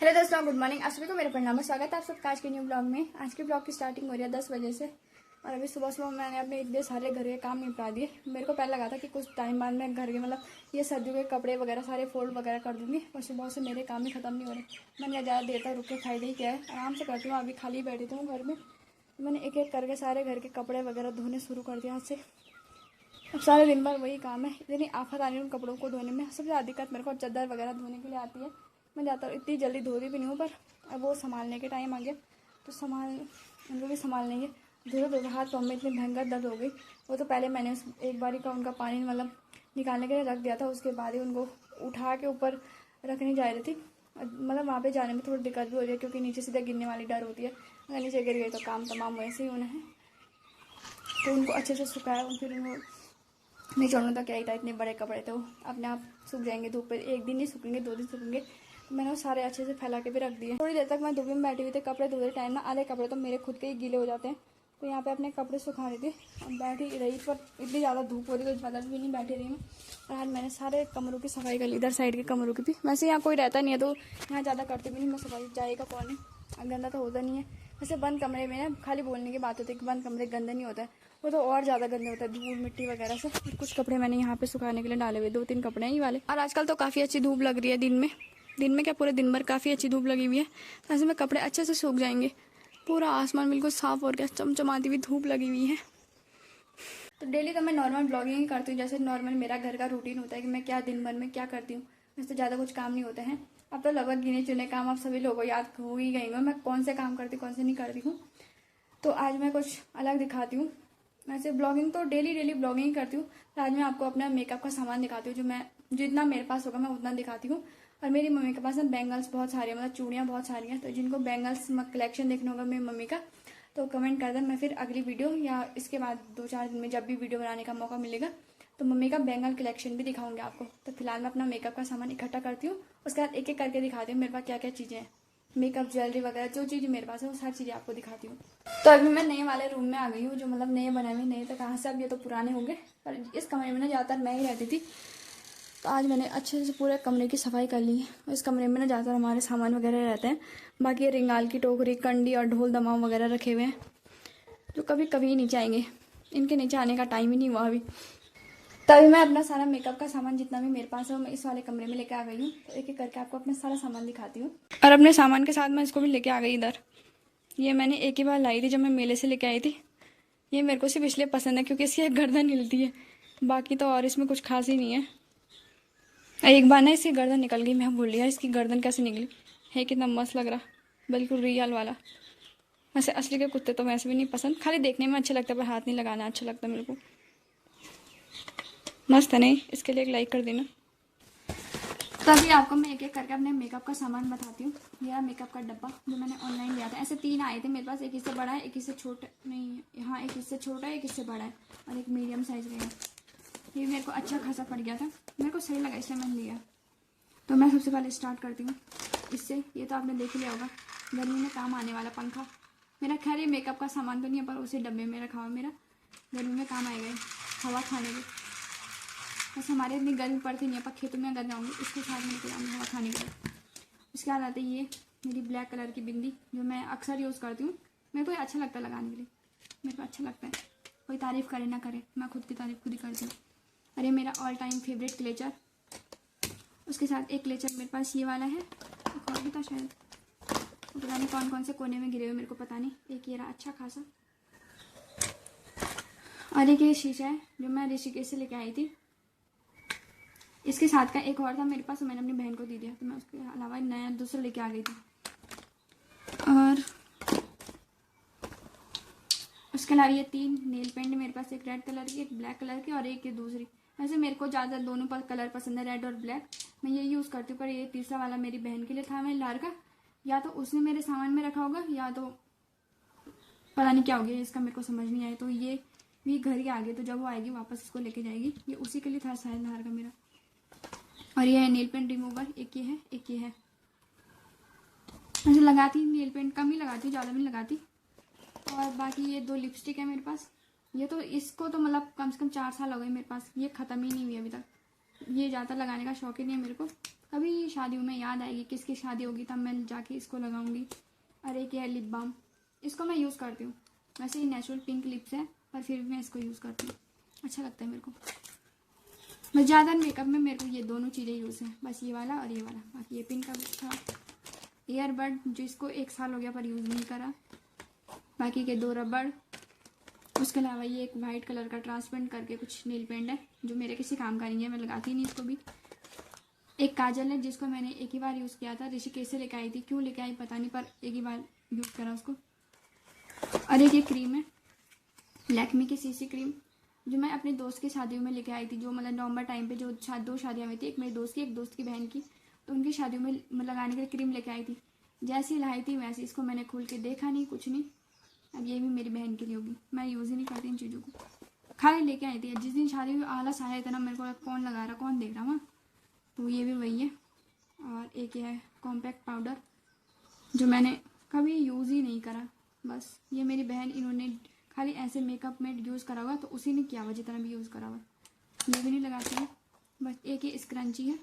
Hello दोस्तों, good morning. आप सभी को मेरे प्रणाम में स्वागत है आप सबका आज के न्यू ब्लॉग में। आज के ब्लॉग की स्टार्टिंग हो रही है 10 बजे से और अभी सुबह सुबह मैंने अपने इतने सारे घर के काम निपटा दिए। मेरे को पहले लगा था कि कुछ टाइम बाद में घर के ये सर्दियों के कपड़े वगैरह सारे फोल्ड वगैरह कर दूँगी, पर सुबह से मेरे काम ही खत्म नहीं हो रहे। मैंने ज़्यादा देर तक रुक के फायदा ही किया है, आराम से करती हूँ। अभी खाली बैठी थी घर में, मैंने एक एक करके सारे घर के कपड़े वगैरह धोने शुरू कर दिया आज से। अब सारे दिन भर वही काम है। इतनी आफत आ रही है उन कपड़ों को धोने में। सबसे ज़्यादा दिक्कत मेरे को चादर वगैरह धोने के लिए आती है। मैं ज़्यादा इतनी जल्दी धोती भी नहीं हूँ, पर अब वो संभालने के टाइम आ गया तो उनको भी संभालने के धोते धोते हाथ पाँव में इतनी भयंकर दर्द हो गई। वो तो पहले मैंने एक बारी का उनका पानी निकालने के लिए रख दिया था, उसके बाद ही उनको उठा के ऊपर रखने जा रही थी। वहाँ पे जाने में थोड़ी दिक्कत भी हो रही है, क्योंकि नीचे सीधे गिरने वाली डर होती है। अगर नीचे गिर गई तो काम तमाम वैसे ही होना है। तो उनको अच्छे से सुखाया, फिर उनको नहीं छोड़ना था। क्या ही था, इतने बड़े कपड़े थे, वो अपने आप सूख जाएंगे धूप पर। एक दिन नहीं सूखेंगे, 2 दिन सूखेंगे। तो मैंने वो सारे अच्छे से फैला के भी रख दिए। थोड़ी देर तक मैं धूप में बैठी हुई थी कपड़े धोते टाइम ना। आधे कपड़े तो मेरे खुद के ही गीले हो जाते हैं, तो यहाँ पे अपने कपड़े सुखा रही थी और बैठी रही। पर इतनी ज़्यादा धूप हो रही तो बदल भी नहीं बैठी रही हूँ। और आज मैंने सारे कमरों की सफाई कर ली, इधर साइड के कमरों की भी। वैसे यहाँ कोई रहता नहीं है तो यहाँ ज़्यादा करती भी नहीं मैं सफाई, जाएगा कौन है, गंदा तो होता नहीं है। वैसे बंद कमरे में ना खाली बोलने की बात होती है कि बंद कमरे गंदे नहीं होता है, वो तो और ज़्यादा गंदे होता है धूल मिट्टी वगैरह से। कुछ कपड़े मैंने यहाँ पे सुखाने के लिए डाले हुए, 2-3 कपड़े हैं ये वाले। और आजकल तो काफ़ी अच्छी धूप लग रही है दिन में क्या पूरे दिन भर काफ़ी अच्छी धूप लगी हुई है, तो ऐसे में कपड़े अच्छे से सूख जाएंगे। पूरा आसमान बिल्कुल साफ और क्या चमचमाती हुई धूप लगी हुई है। तो डेली तो मैं नॉर्मल ब्लॉगिंग ही करती हूँ, जैसे नॉर्मल मेरा घर का रूटीन होता है कि मैं क्या दिन भर में क्या करती हूँ। वैसे तो ज़्यादा कुछ काम नहीं होते हैं। अब तो लगभग गिने चुने काम आप सभी लोगों को याद हो ही गई मैं कौन से काम करती हूँ कौन से नहीं करती हूँ। तो आज मैं कुछ अलग दिखाती हूँ। वैसे ब्लॉगिंग तो डेली ब्लॉगिंग ही करती हूँ, तो आज मैं आपको अपना मेकअप का सामान दिखाती हूँ। जितना मेरे पास होगा मैं उतना दिखाती हूँ। और मेरी मम्मी के पास ना बैंगल्स बहुत सारी है, चूड़ियाँ बहुत सारी हैं। तो जिनको बैंगल्स कलेक्शन देखना होगा मेरी मम्मी का, तो कमेंट कर दें। मैं फिर अगली वीडियो या इसके बाद 2-4 दिन में जब भी वीडियो बनाने का मौका मिलेगा तो मम्मी का बैंगल कलेक्शन भी दिखाऊंगी आपको। तो फिलहाल मैं अपना मेकअप का सामान इकट्ठा करती हूँ, उसके बाद एक एक करके दिखाती हूँ मेरे पास क्या क्या चीज़ें हैं। मेकअप ज्वेलरी वगैरह जो चीज़ मेरे पास है वो सारी चीज़ें आपको दिखाती हूँ। तो अभी मैं नए वाले रूम में आ गई हूँ, जो नए बने हुए। नए तो कहाँ से, अब ये तो पुराने होंगे, पर इस कमरे में ना ज़्यादातर मैं ही रहती थी। तो आज मैंने अच्छे से पूरे कमरे की सफाई कर ली है। इस कमरे में ना ज़्यादातर हमारे सामान वगैरह रहते हैं। बाकी ये रिंगाल की टोकरी, कंडी और ढोल दमाम वगैरह रखे हुए हैं, जो कभी कभी नीचे आएंगे। इनके नीचे आने का टाइम ही नहीं हुआ अभी। तभी मैं अपना सारा मेकअप का सामान जितना भी मेरे पास है मैं इस वाले कमरे में लेके आ गई हूँ। तो एक एक करके आपको अपना सारा सामान दिखाती हूँ। और अपने सामान के साथ मैं इसको भी लेके आ गई इधर। ये मैंने एक ही बार लाई थी जब मैं मेले से लेके आई थी। ये मेरे को सिर्फ इसलिए पसंद है क्योंकि इसकी एक गर्दन हिलती है, बाकी तो और इसमें कुछ खास ही नहीं है। एक बार ना इसकी गर्दन निकल गई, मैं भूल गया इसकी गर्दन कैसे निकली है। कितना मस्त लग रहा, बिल्कुल रियल वाला। वैसे असली के कुत्ते तो वैसे भी नहीं पसंद, खाली देखने में अच्छे लगता है, पर हाथ नहीं लगाना अच्छा लगता मेरे को। मस्त है नहीं, इसके लिए एक लाइक कर देना। तभी आपको मैं एक एक करके अपने मेकअप का सामान बताती हूँ। मेरा मेकअप का डब्बा जो मैंने ऑनलाइन लिया था, ऐसे 3 आए थे मेरे पास। एक इससे बड़ा है, एक इससे छोटा नहीं, हाँ एक इससे छोटा है, एक इससे बड़ा है और एक मीडियम साइज का है। ये मेरे को अच्छा खासा पड़ गया था, मेरे को सही लगा इसलिए मैंने लिया। तो मैं सबसे पहले स्टार्ट करती हूँ इससे। ये तो आपने देख लिया होगा, गर्मी में काम आने वाला पंखा। मेरा खैर ये मेकअप का सामान तो नहीं है, पर उसी डब्बे में रखा हुआ मेरा, गर्मी में काम आएगा हवा खाने के। बस हमारे इतनी गर्मी पड़ती नहीं है, पर खेतों में अगर जाऊँगी इसके साथ में लेकर जाऊँगी हवा खाने के लिए। उसके बाद आते ये मेरी ब्लैक कलर की बिंदी, जो मैं अक्सर यूज़ करती हूँ। मेरे को अच्छा लगता है लगाने के लिए, मेरे को अच्छा लगता है। कोई तारीफ़ करे ना करे, मैं खुद की तारीफ़ खुद ही करती हूँ। अरे मेरा ऑल टाइम फेवरेट क्लेचर। उसके साथ एक क्लेचर मेरे पास ये वाला है, एक और भी था शायद, पता नहीं कौन कौन से कोने में गिरे हुए मेरे को पता नहीं। एक ये रहा अच्छा खासा, और एक ये शीशा है जो मैं ऋषिकेश से लेके आई थी। इसके साथ का एक और था मेरे पास, मैंने अपनी बहन को दे दिया, तो मैं उसके अलावा नया दूसरा लेके आ गई थी। और उसके अलावा ये 3 नेल पेंट मेरे पास, एक रेड कलर की, एक ब्लैक कलर की और एक ये दूसरी। वैसे मेरे को ज़्यादा दोनों पर कलर पसंद है, रेड और ब्लैक। मैं ये यूज़ करती हूँ, पर ये तीसरा वाला मेरी बहन के लिए था, मैं लार का। या तो उसने मेरे सामान में रखा होगा, या तो पता नहीं क्या हो गया इसका, मेरे को समझ नहीं आया। तो ये भी घर ही आ गई, तो जब वो आएगी वापस इसको लेके जाएगी। ये उसी के लिए था शायद लार का मेरा। और ये है नेल पेंट रिमूवर, एक ये है एक ये है। मैं लगाती नेल पेंट कम ही लगाती हूँ, ज़्यादा भी नहीं लगाती। और बाकी ये 2 लिपस्टिक है मेरे पास। ये तो इसको तो कम से कम 4 साल हो गए मेरे पास, ये ख़त्म ही नहीं हुई अभी तक। ये ज़्यादा लगाने का शौक ही नहीं है मेरे को, कभी शादियों में याद आएगी किसकी शादी होगी तब मैं जाके इसको लगाऊंगी। और एक है लिप बाम, इसको मैं यूज़ करती हूँ। वैसे ये नेचुरल पिंक लिप्स है पर फिर भी मैं इसको यूज़ करती हूँ, अच्छा लगता है मेरे को। बस ज़्यादा मेकअप में मेरे को ये दोनों चीज़ें यूज़ हैं, बस ये वाला और ये वाला। बाकी ये पिंक का था ईयरबड जिसको 1 साल हो गया पर यूज़ नहीं करा। बाकी के 2 रबड़, उसके अलावा ये एक वाइट कलर का ट्रांसपेरेंट करके कुछ नील पेंट है जो मेरे किसी काम का नहीं है, मैं लगाती नहीं इसको भी। एक काजल है जिसको मैंने एक ही बार यूज़ किया था, ऋषिकेश से लेके आई थी, क्यों लेके आई पता नहीं पर एक ही बार यूज़ करा उसको। और एक ये क्रीम है लैक्मे की सीसी क्रीम जो मैं अपने दोस्त की शादियों में लेके आई थी, जो मतलब नवंबर टाइम पे जो 2 शादियाँ हुई थी, एक मेरी दोस्त की एक दोस्त की बहन की, तो उनकी शादियों में लगाने के लिए क्रीम लेके आई थी। जैसी लाई थी वैसे इसको मैंने खोल के देखा नहीं कुछ नहीं। अब ये भी मेरी बहन के लिए होगी, मैं यूज़ ही नहीं करती इन चीज़ों को, खाली लेके आई थी। जिस दिन शादी में आलस आया था ना मेरे को, कौन लगा रहा कौन देख रहा वहाँ, तो ये भी वही है। और एक ये है कॉम्पैक्ट पाउडर जो मैंने कभी यूज़ ही नहीं करा, बस ये मेरी बहन इन्होंने खाली ऐसे मेकअप में यूज़ करा हुआ तो उसी ने किया हुआ जितना भी यूज़ करा हुआ, ये भी नहीं लगाती है। बस एक ये स्क्रंची है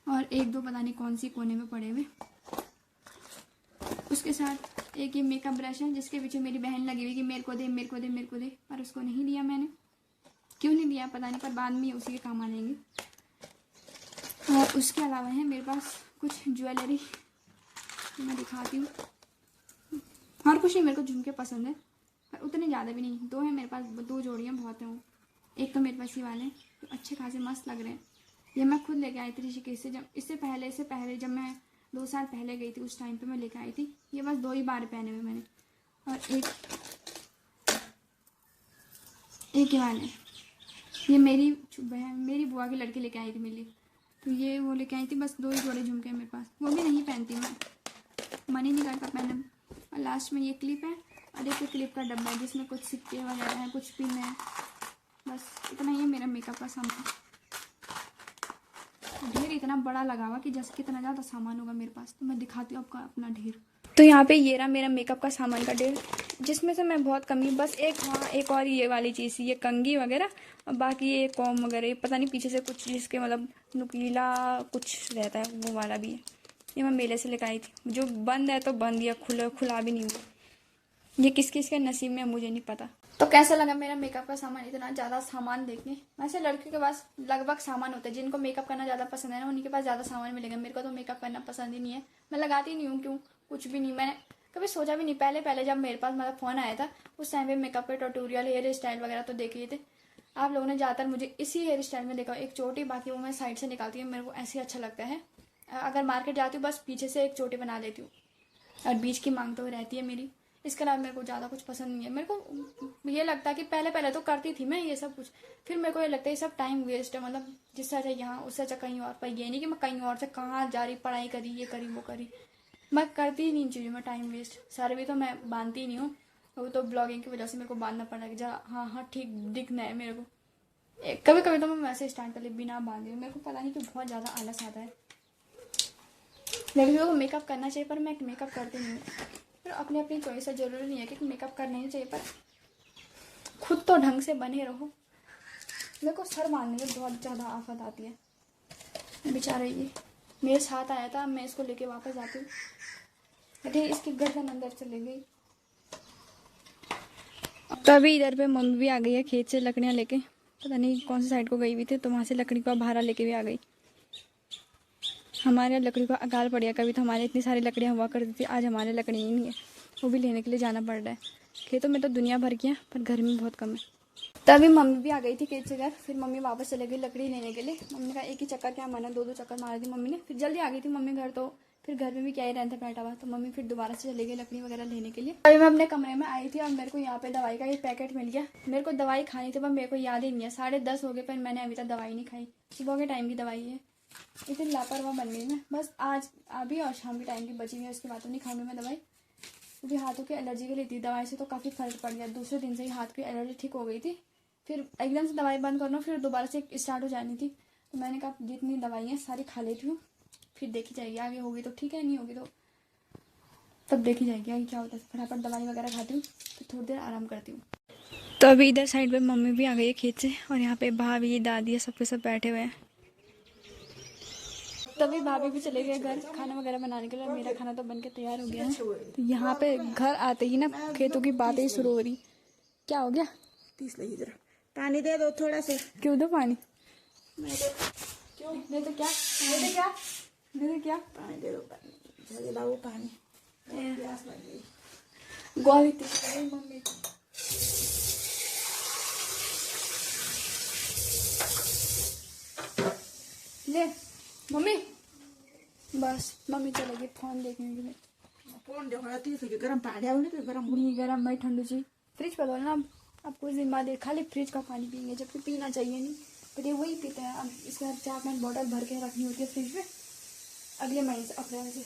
और 1-2 पता नहीं कौन सी कोने में पड़े हुए। उसके साथ एक ये मेकअप ब्रश है जिसके पीछे मेरी बहन लगी हुई कि मेरे को दे मेरे को दे मेरे को दे, पर उसको नहीं दिया मैंने, क्यों नहीं दिया पता नहीं, पर बाद में उसी के काम आ जाएंगे। और उसके अलावा है मेरे पास कुछ ज्वेलरी, मैं दिखाती हूँ। और कुछ नहीं, मेरे को झुमके पसंद है पर उतने ज़्यादा भी नहीं, 2 है मेरे पास, 2 जोड़ियाँ बहुत हैं वो। एक तो मेरे पास ये वाले तो अच्छे खासे मस्त लग रहे हैं, ये मैं खुद लेके आई थी ऋषिकेश से, जब इससे पहले जब मैं 2 साल पहले गई थी उस टाइम पे मैं लेके आई थी। ये बस 2 ही बार पहने हुए मैंने। और एक ये वाले, ये मेरी बहन मेरी बुआ की लड़की लेके आई थी मेरे लिए, तो ये वो लेके आई थी। बस 2 ही जोड़े झुमके हैं मेरे पास, वो भी नहीं पहनती मैं, मन ही नहीं करता पहनने। और लास्ट में ये क्लिप है और एक क्लिप का डब्बा है जिसमें कुछ सिक्के वगैरह हैं, कुछ पिन है, बस इतना ही है मेरा मेकअप का सामान। ढेर इतना बड़ा लगा हुआ कि जैसे कितना ज़्यादा सामान होगा मेरे पास, तो मैं दिखाती हूँ आपका अपना ढेर। तो यहाँ पे ये रहा मेरा मेकअप का सामान का ढेर, जिसमें से मैं बहुत कमी, बस एक और ये वाली चीज़, ये कंघी वगैरह, और बाकी ये कॉम वगैरह, ये पता नहीं पीछे से कुछ जिसके मतलब नुकीला कुछ रहता है वो वाला भी है, ये मैं मेले से लेकर आई थी, जो बंद है तो बंद, या खुला भी नहीं हुआ, ये किस किस के नसीब में मुझे नहीं पता। तो कैसा लगा मेरा मेकअप का सामान, इतना ज़्यादा सामान देखने। वैसे लड़कियों के पास लगभग सामान होता है, जिनको मेकअप करना ज़्यादा पसंद है ना उनके पास ज़्यादा सामान मिलेगा। मेरे को तो मेकअप करना पसंद ही नहीं है, मैं लगाती नहीं हूँ, क्यों कुछ भी नहीं, मैंने कभी सोचा भी नहीं। पहले जब मेरे पास मतलब फ़ोन आया था उस टाइम पे मेकअप के ट्यूटोरियल हेयर स्टाइल वगैरह तो देखे थे। आप लोगों ने ज़्यादातर मुझे इसी हेयर स्टाइल में देखा, एक चोटी, बाकी वो मैं साइड से निकालती हूँ, मेरे को ऐसे अच्छा लगता है। अगर मार्केट जाती हूँ बस पीछे से एक चोटी बना लेती हूँ और बीच की मांग तो रहती है मेरी। इसके अलावा मेरे को ज़्यादा कुछ पसंद नहीं है। मेरे को ये लगता है कि पहले तो करती थी मैं ये सब कुछ, फिर मेरे को ये लगता है ये सब टाइम वेस्ट है, मतलब जिससे अच्छा यहाँ उससे अच्छा कहीं और, पर ये नहीं कि मैं कहीं और से कहाँ जा रही, पढ़ाई करी, ये करी वो करी, मैं करती ही नहीं इन चीज़ों में टाइम वेस्ट। सारे भी तो मैं बांधती नहीं हूँ, वो तो ब्लॉगिंग की वजह से मेरे को बांधना पड़ रहा है, जरा हाँ ठीक दिखना है मेरे को। कभी कभी तो मैं वैसे स्टार्ट कर ली बिना बांधे, मेरे को पता नहीं कि बहुत ज़्यादा आलस आता है। लड़कियों को मेकअप करना चाहिए पर मैं मेकअप करती नहीं हूँ, फिर अपनी अपनी चॉइस है, जरूरी नहीं है कि मेकअप करना ही चाहिए, पर खुद तो ढंग से बने रहो। मेरे को सर बांधने में बहुत ज़्यादा आफत आती है। बेचारा ये मेरे साथ आया था, मैं इसको लेके वापस आती हूँ, अरे इसकी गर्दन अंदर चली गई। तो अभी इधर पे मम्मी भी आ गई है खेत से लकड़ियाँ लेके, पता नहीं कौन सी साइड को गई हुई थी, तो वहाँ से लकड़ी का भारा लेके भी आ गई। हमारे लकड़ी का अकाल पड़ गया, कभी तो हमारे इतनी सारी लकड़ियाँ हुआ करती थी, आज हमारे लकड़ी ही नहीं है, वो भी लेने के लिए जाना पड़ रहा है। खेतों में तो दुनिया भर की है पर घर में बहुत कम है। तभी मम्मी भी आ गई थी खेत से घर, फिर मम्मी वापस चले गई लकड़ी लेने के लिए। मम्मी का एक ही चक्कर क्या माना, 2-2 चक्कर मारे थी मम्मी ने, फिर जल्दी आ गई थी मम्मी घर, तो फिर घर में भी क्या ही रहता बैठा हुआ, तो मम्मी फिर दोबारा से चली गई लकड़ी वगैरह लेने के लिए। अभी मैं अपने कमरे में आई थी और मेरे को यहाँ पे दवाई का एक पैकेट मिल गया। मेरे को दवाई खानी थी पर मेरे को याद ही नहीं है, 10:30 हो गए पर मैंने अभी तक दवाई नहीं खाई। सुबह के टाइम की दवाई है, इतनी लापरवाह बन गई मैं, बस आज अभी और शाम के टाइम की बची हुई है, उसके बाद तो नहीं खाऊंगी मैं दवाई, क्योंकि हाथों की एलर्जी के लिए थी। दवाई से तो काफ़ी फर्क पड़ गया, दूसरे दिन से ही हाथ की एलर्जी ठीक हो गई थी, फिर एकदम से दवाई बंद करना फिर दोबारा से स्टार्ट हो जानी थी, तो मैंने कहा जितनी दवाई हैं सारी खा लेती हूँ, फिर देखी जाएगी, आगे होगी तो ठीक है, नहीं होगी तो तब देखी जाएगी आगे क्या होता है। फटाफट दवाई वगैरह खाती हूँ फिर थोड़ी देर आराम करती हूँ। तो अभी इधर साइड पे मम्मी भी आ गई है खेत से, और यहाँ पे भाभी दादी सबके सब बैठे हुए हैं। तभी भाभी भी चले गए घर खाना वगैरह बनाने के लिए। मेरा खाना तो बनके तैयार हो गया है। तो यहाँ पे घर आते ही ना खेतों की बातें शुरू हो रही। क्या हो गया? 30 लगी जरा पानी दे दो थोड़ा सा। क्यों दो पानी? क्यों नहीं तो क्या पानी दे दो, पानी जल्दी लाओ पानी, प्यास लग गई। गोली मम्मी ले मम्मी। बस मम्मी चलेगी फोन देखने के लिए। फोन देखो 30 लगी, गर्म पानी आओ नहीं तो गर्म नहीं गर्म भाई ठंडू जी। फ्रिज पर बोलना अब कुछ दिन बाद खाली फ्रिज का पानी पियेंगे, जबकि पीना चाहिए नहीं, पर ये वही पीते हैं। अब इसके बाद 4-5 बोतल भर के रखनी होती है फ्रिज में। अगले महीने से अप्रैल से